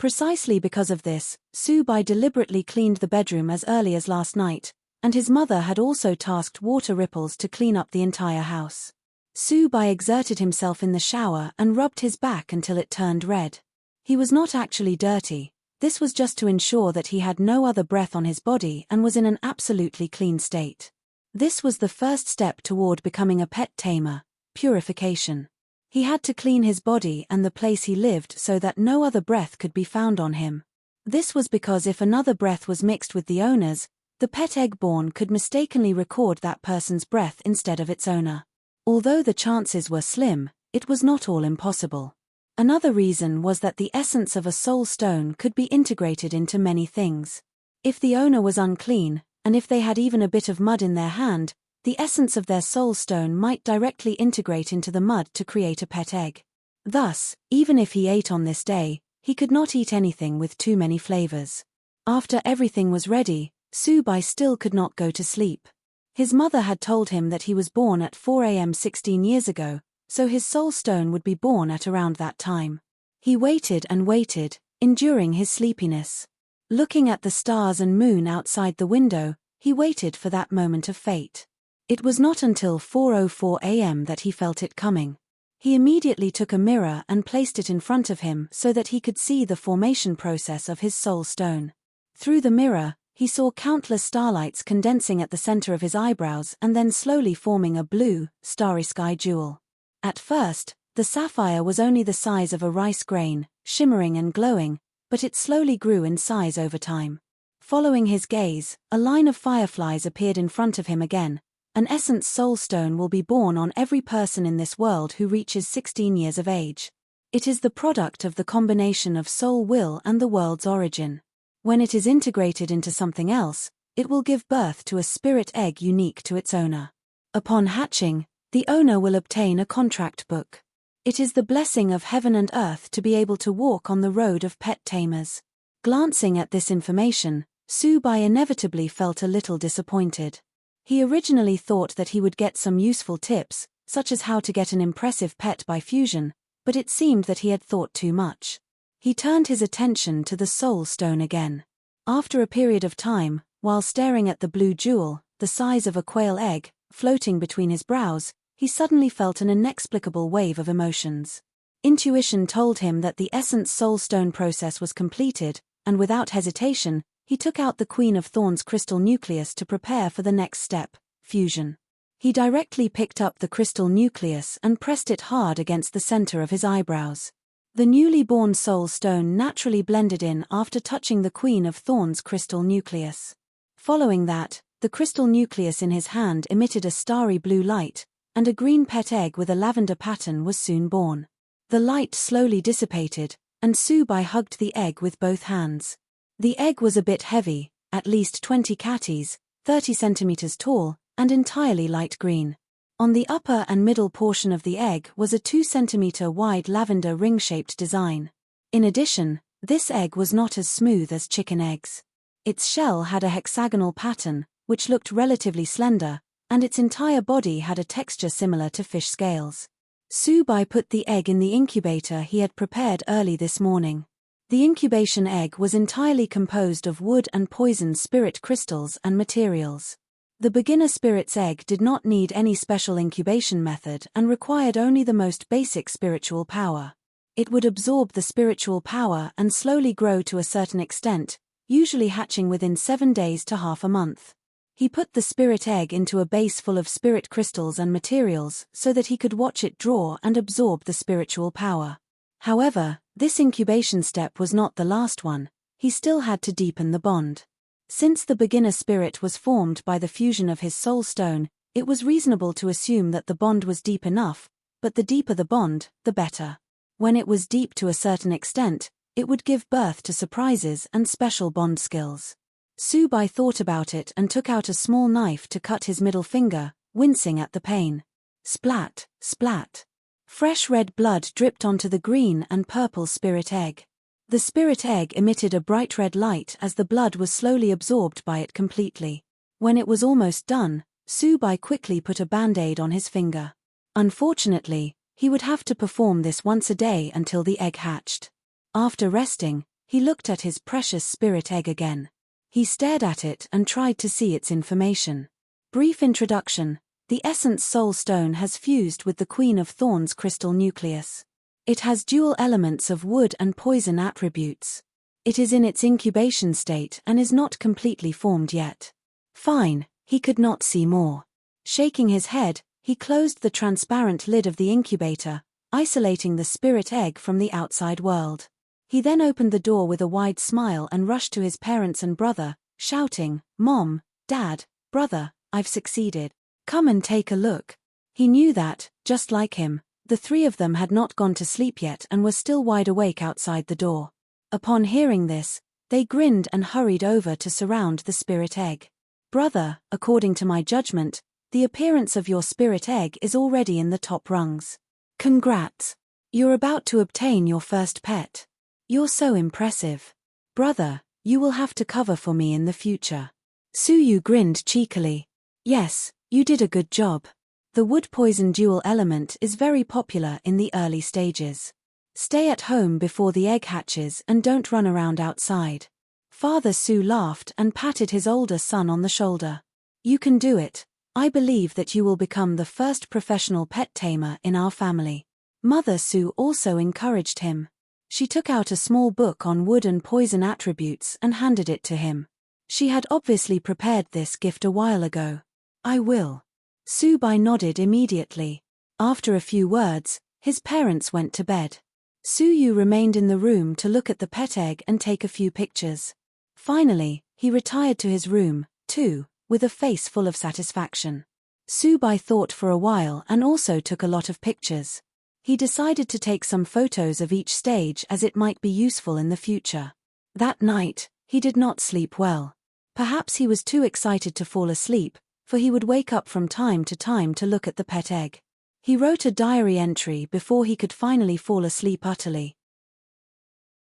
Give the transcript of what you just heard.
Precisely because of this, Su-bai deliberately cleaned the bedroom as early as last night, and his mother had also tasked water ripples to clean up the entire house. Su-bai exerted himself in the shower and rubbed his back until it turned red. He was not actually dirty. This was just to ensure that he had no other breath on his body and was in an absolutely clean state. This was the first step toward becoming a pet tamer: purification. He had to clean his body and the place he lived so that no other breath could be found on him. This was because if another breath was mixed with the owner's, the pet egg born could mistakenly record that person's breath instead of its owner. Although the chances were slim, it was not all impossible. Another reason was that the essence of a soul stone could be integrated into many things. If the owner was unclean, and if they had even a bit of mud in their hand, the essence of their soul stone might directly integrate into the mud to create a pet egg. Thus, even if he ate on this day, he could not eat anything with too many flavors. After everything was ready, Su-bai still could not go to sleep. His mother had told him that he was born at 4 a.m. 16 years ago, so his soul stone would be born at around that time. He waited and waited, enduring his sleepiness. Looking at the stars and moon outside the window, he waited for that moment of fate. It was not until 4:04 a.m. that he felt it coming. He immediately took a mirror and placed it in front of him so that he could see the formation process of his soul stone. Through the mirror, he saw countless starlights condensing at the center of his eyebrows and then slowly forming a blue, starry sky jewel. At first, the sapphire was only the size of a rice grain, shimmering and glowing, but it slowly grew in size over time. Following his gaze, a line of fireflies appeared in front of him again. An essence soul stone will be born on every person in this world who reaches 16 years of age. It is the product of the combination of soul will and the world's origin. When it is integrated into something else, it will give birth to a spirit egg unique to its owner. Upon hatching, the owner will obtain a contract book. It is the blessing of heaven and earth to be able to walk on the road of pet tamers. Glancing at this information, Su-bai inevitably felt a little disappointed. He originally thought that he would get some useful tips, such as how to get an impressive pet by fusion, but it seemed that he had thought too much. He turned his attention to the soul stone again. After a period of time, while staring at the blue jewel, the size of a quail egg, floating between his brows, he suddenly felt an inexplicable wave of emotions. Intuition told him that the essence soul stone process was completed, and without hesitation, he took out the Queen of Thorns crystal nucleus to prepare for the next step, fusion. He directly picked up the crystal nucleus and pressed it hard against the center of his eyebrows. The newly born soul stone naturally blended in after touching the Queen of Thorns crystal nucleus. Following that, the crystal nucleus in his hand emitted a starry blue light, and a green pet egg with a lavender pattern was soon born. The light slowly dissipated, and Su-bai hugged the egg with both hands. The egg was a bit heavy, at least 20 catties, 30 centimeters tall, and entirely light green. On the upper and middle portion of the egg was a 2-centimeter wide lavender ring-shaped design. In addition, this egg was not as smooth as chicken eggs. Its shell had a hexagonal pattern, which looked relatively slender, and its entire body had a texture similar to fish scales. Su-bai put the egg in the incubator he had prepared early this morning. The incubation egg was entirely composed of wood and poison spirit crystals and materials. The beginner spirit's egg did not need any special incubation method and required only the most basic spiritual power. It would absorb the spiritual power and slowly grow to a certain extent, usually hatching within 7 days to half a month. He put the spirit egg into a base full of spirit crystals and materials so that he could watch it draw and absorb the spiritual power. However, this incubation step was not the last one. He still had to deepen the bond. Since the beginner spirit was formed by the fusion of his soul stone, it was reasonable to assume that the bond was deep enough, but the deeper the bond, the better. When it was deep to a certain extent, it would give birth to surprises and special bond skills. Su-bai thought about it and took out a small knife to cut his middle finger, wincing at the pain. Splat, splat. Fresh red blood dripped onto the green and purple spirit egg. The spirit egg emitted a bright red light as the blood was slowly absorbed by it completely. When it was almost done, Su-bai quickly put a band-aid on his finger. Unfortunately, he would have to perform this once a day until the egg hatched. After resting, He looked at his precious spirit egg again. He stared at it and tried to see its information. Brief introduction. The Essence Soul Stone has fused with the Queen of Thorns crystal nucleus. It has dual elements of wood and poison attributes. It is in its incubation state and is not completely formed yet. Fine, he could not see more. Shaking his head, he closed the transparent lid of the incubator, isolating the spirit egg from the outside world. He then opened the door with a wide smile and rushed to his parents and brother, shouting, "Mom, Dad, brother, I've succeeded. Come and take a look." He knew that, just like him, the three of them had not gone to sleep yet and were still wide awake outside the door. Upon hearing this, they grinned and hurried over to surround the spirit egg. "Brother, according to my judgment, the appearance of your spirit egg is already in the top rungs. Congrats! You're about to obtain your first pet. You're so impressive. Brother, you will have to cover for me in the future." Suyu grinned cheekily. "Yes, you did a good job. The wood poison dual element is very popular in the early stages. Stay at home before the egg hatches and don't run around outside." Father Su laughed and patted his older son on the shoulder. "You can do it. I believe that you will become the first professional pet tamer in our family." Mother Su also encouraged him. She took out a small book on wood and poison attributes and handed it to him. She had obviously prepared this gift a while ago. "I will." Subai nodded immediately. After a few words, his parents went to bed. Suyu remained in the room to look at the pet egg and take a few pictures. Finally, he retired to his room, too, with a face full of satisfaction. Subai thought for a while and also took a lot of pictures. He decided to take some photos of each stage as it might be useful in the future. That night, he did not sleep well. Perhaps he was too excited to fall asleep, for he would wake up from time to look at the pet egg. He wrote a diary entry before he could finally fall asleep utterly.